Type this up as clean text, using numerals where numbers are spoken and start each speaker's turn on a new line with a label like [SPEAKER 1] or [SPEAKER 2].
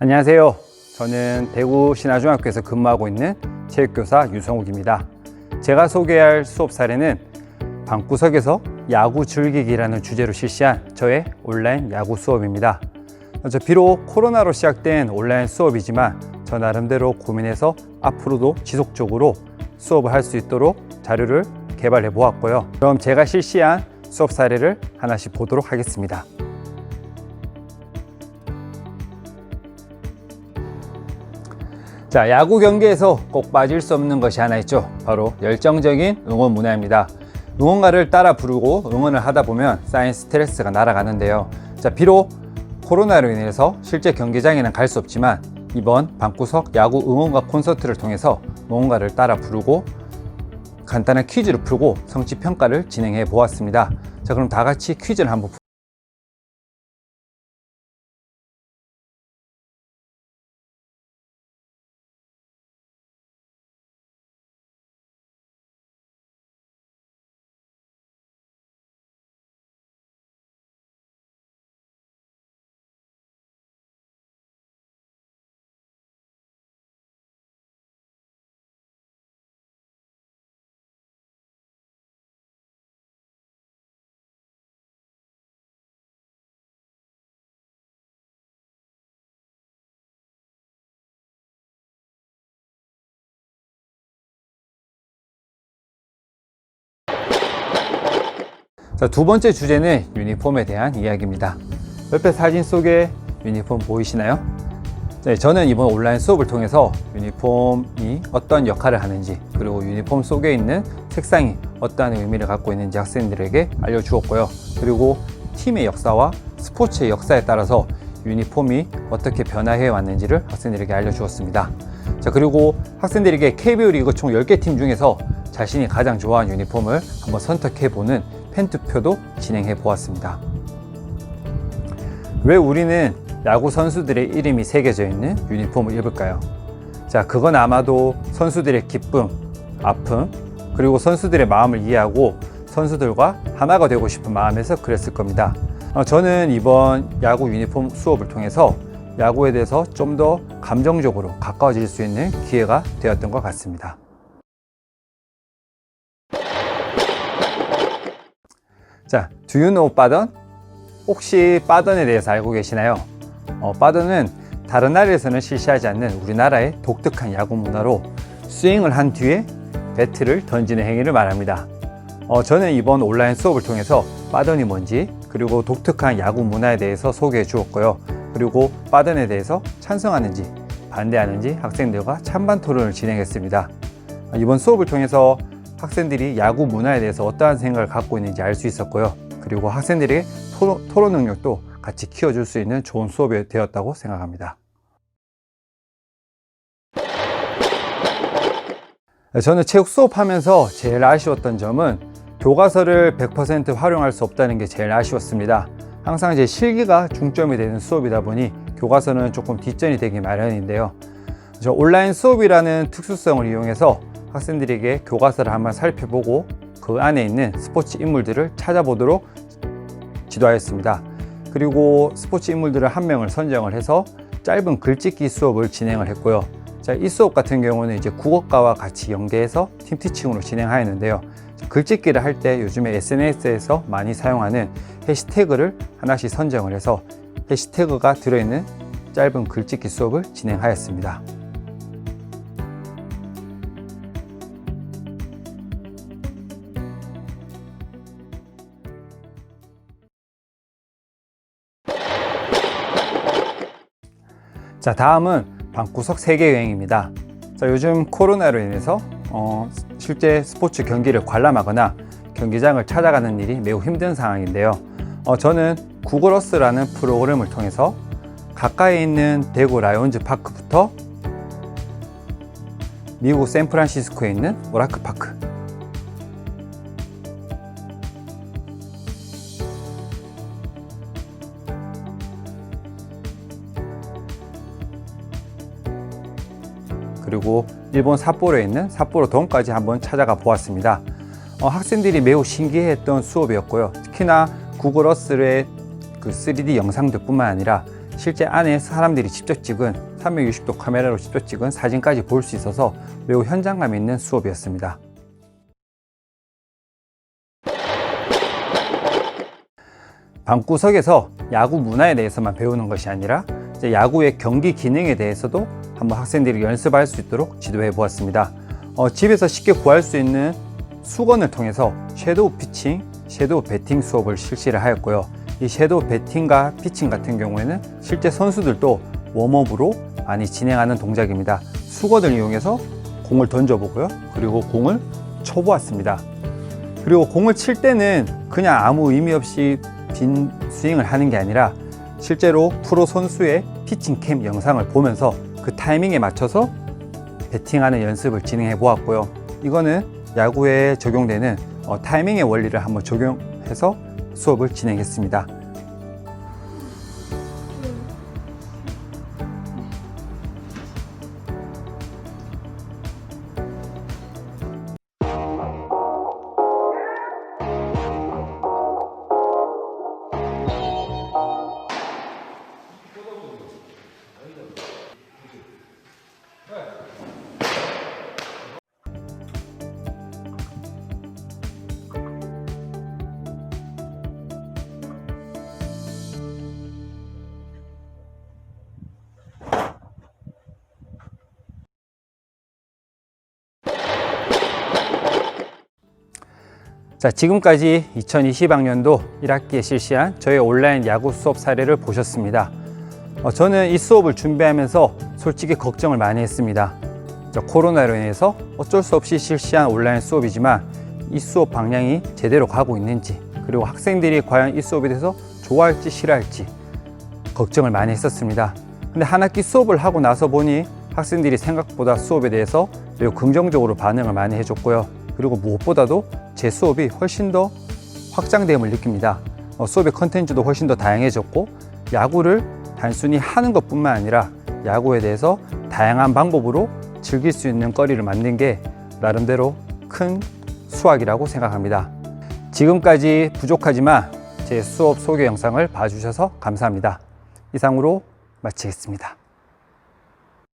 [SPEAKER 1] 안녕하세요. 저는 대구 신화중학교에서 근무하고 있는 체육교사 유성욱입니다. 제가 소개할 수업 사례는 방구석에서 야구 즐기기라는 주제로 실시한 저의 온라인 야구 수업입니다. 비록 코로나로 시작된 온라인 수업이지만 저 나름대로 고민해서 앞으로도 지속적으로 수업을 할 수 있도록 자료를 개발해 보았고요. 그럼 제가 실시한 수업 사례를 하나씩 보도록 하겠습니다. 자, 야구 경기에서 꼭 빠질 수 없는 것이 하나 있죠. 바로 열정적인 응원 문화입니다. 응원가를 따라 부르고 응원을 하다 보면 쌓인 스트레스가 날아가는데요. 자, 비록 코로나로 인해서 실제 경기장에는 갈 수 없지만 이번 방구석 야구 응원가 콘서트를 통해서 응원가를 따라 부르고 간단한 퀴즈를 풀고 성취 평가를 진행해 보았습니다. 자, 그럼 다 같이 퀴즈를 한번 자, 두 번째 주제는 유니폼에 대한 이야기입니다. 옆에 사진 속에 유니폼 보이시나요? 네, 저는 이번 온라인 수업을 통해서 유니폼이 어떤 역할을 하는지, 그리고 유니폼 속에 있는 색상이 어떠한 의미를 갖고 있는지 학생들에게 알려주었고요. 그리고 팀의 역사와 스포츠의 역사에 따라서 유니폼이 어떻게 변화해 왔는지를 학생들에게 알려주었습니다. 자, 그리고 학생들에게 KBO 리그 총 10개 팀 중에서 자신이 가장 좋아하는 유니폼을 한번 선택해보는 팬투표도 진행해 보았습니다. 왜 우리는 야구 선수들의 이름이 새겨져 있는 유니폼을 입을까요? 자, 그건 아마도 선수들의 기쁨, 아픔, 그리고 선수들의 마음을 이해하고 선수들과 하나가 되고 싶은 마음에서 그랬을 겁니다. 저는 이번 야구 유니폼 수업을 통해서 야구에 대해서 좀 더 감정적으로 가까워질 수 있는 기회가 되었던 것 같습니다. 자, Do you know 빠던? 혹시 빠던에 대해서 알고 계시나요? 빠던은 다른 나라에서는 실시하지 않는 우리나라의 독특한 야구 문화로 스윙을 한 뒤에 배트를 던지는 행위를 말합니다. 저는 이번 온라인 수업을 통해서 빠던이 뭔지, 그리고 독특한 야구 문화에 대해서 소개해 주었고요. 그리고 빠던에 대해서 찬성하는지 반대하는지 학생들과 찬반 토론을 진행했습니다. 이번 수업을 통해서 학생들이 야구 문화에 대해서 어떠한 생각을 갖고 있는지 알 수 있었고요. 그리고 학생들에게 토론 능력도 같이 키워줄 수 있는 좋은 수업이 되었다고 생각합니다. 저는 체육 수업하면서 제일 아쉬웠던 점은 교과서를 100% 활용할 수 없다는 게 제일 아쉬웠습니다. 항상 제 실기가 중점이 되는 수업이다 보니 교과서는 조금 뒷전이 되기 마련인데요. 온라인 수업이라는 특수성을 이용해서 학생들에게 교과서를 한번 살펴보고 그 안에 있는 스포츠 인물들을 찾아보도록 지도하였습니다. 그리고 스포츠 인물들을 한 명을 선정을 해서 짧은 글짓기 수업을 진행을 했고요. 자, 이 수업 같은 경우는 이제 국어과와 같이 연계해서 팀 티칭으로 진행하였는데요. 글짓기를 할 때 요즘에 SNS에서 많이 사용하는 해시태그를 하나씩 선정을 해서 해시태그가 들어있는 짧은 글짓기 수업을 진행하였습니다. 자, 다음은 방구석 세계 여행입니다. 자, 요즘 코로나로 인해서 실제 스포츠 경기를 관람하거나 경기장을 찾아가는 일이 매우 힘든 상황인데요. 저는 구글어스라는 프로그램을 통해서 가까이 있는 대구 라이온즈 파크부터 미국 샌프란시스코에 있는 오라크 파크, 그리고 일본 삿포로에 있는 삿포로 돔까지 한번 찾아가 보았습니다. 학생들이 매우 신기해했던 수업이었고요. 특히나 구글 어스의 그 3D 영상들 뿐만 아니라 실제 안에 사람들이 직접 찍은 360도 카메라로 직접 찍은 사진까지 볼 수 있어서 매우 현장감 있는 수업이었습니다. 방구석에서 야구 문화에 대해서만 배우는 것이 아니라 야구의 경기 기능에 대해서도 한번 학생들이 연습할 수 있도록 지도해 보았습니다. 집에서 쉽게 구할 수 있는 수건을 통해서 섀도우 피칭, 섀도우 배팅 수업을 실시를 하였고요. 이 섀도우 배팅과 피칭 같은 경우에는 실제 선수들도 웜업으로 많이 진행하는 동작입니다. 수건을 이용해서 공을 던져보고요. 그리고 공을 쳐보았습니다. 그리고 공을 칠 때는 그냥 아무 의미 없이 빈 스윙을 하는 게 아니라 실제로 프로 선수의 피칭 캠 영상을 보면서 그 타이밍에 맞춰서 배팅하는 연습을 진행해 보았고요. 이거는 야구에 적용되는 타이밍의 원리를 한번 적용해서 수업을 진행했습니다. 자, 지금까지 2020학년도 1학기에 실시한 저의 온라인 야구 수업 사례를 보셨습니다. 저는 이 수업을 준비하면서 솔직히 걱정을 많이 했습니다. 코로나로 인해서 어쩔 수 없이 실시한 온라인 수업이지만 이 수업 방향이 제대로 가고 있는지, 그리고 학생들이 과연 이 수업에 대해서 좋아할지 싫어할지 걱정을 많이 했었습니다. 근데 한 학기 수업을 하고 나서 보니 학생들이 생각보다 수업에 대해서 매우 긍정적으로 반응을 많이 해줬고요. 그리고 무엇보다도 제 수업이 훨씬 더 확장됨을 느낍니다. 수업의 컨텐츠도 훨씬 더 다양해졌고, 야구를 단순히 하는 것뿐만 아니라 야구에 대해서 다양한 방법으로 즐길 수 있는 거리를 만든 게 나름대로 큰 수확이라고 생각합니다. 지금까지 부족하지만 제 수업 소개 영상을 봐주셔서 감사합니다. 이상으로 마치겠습니다.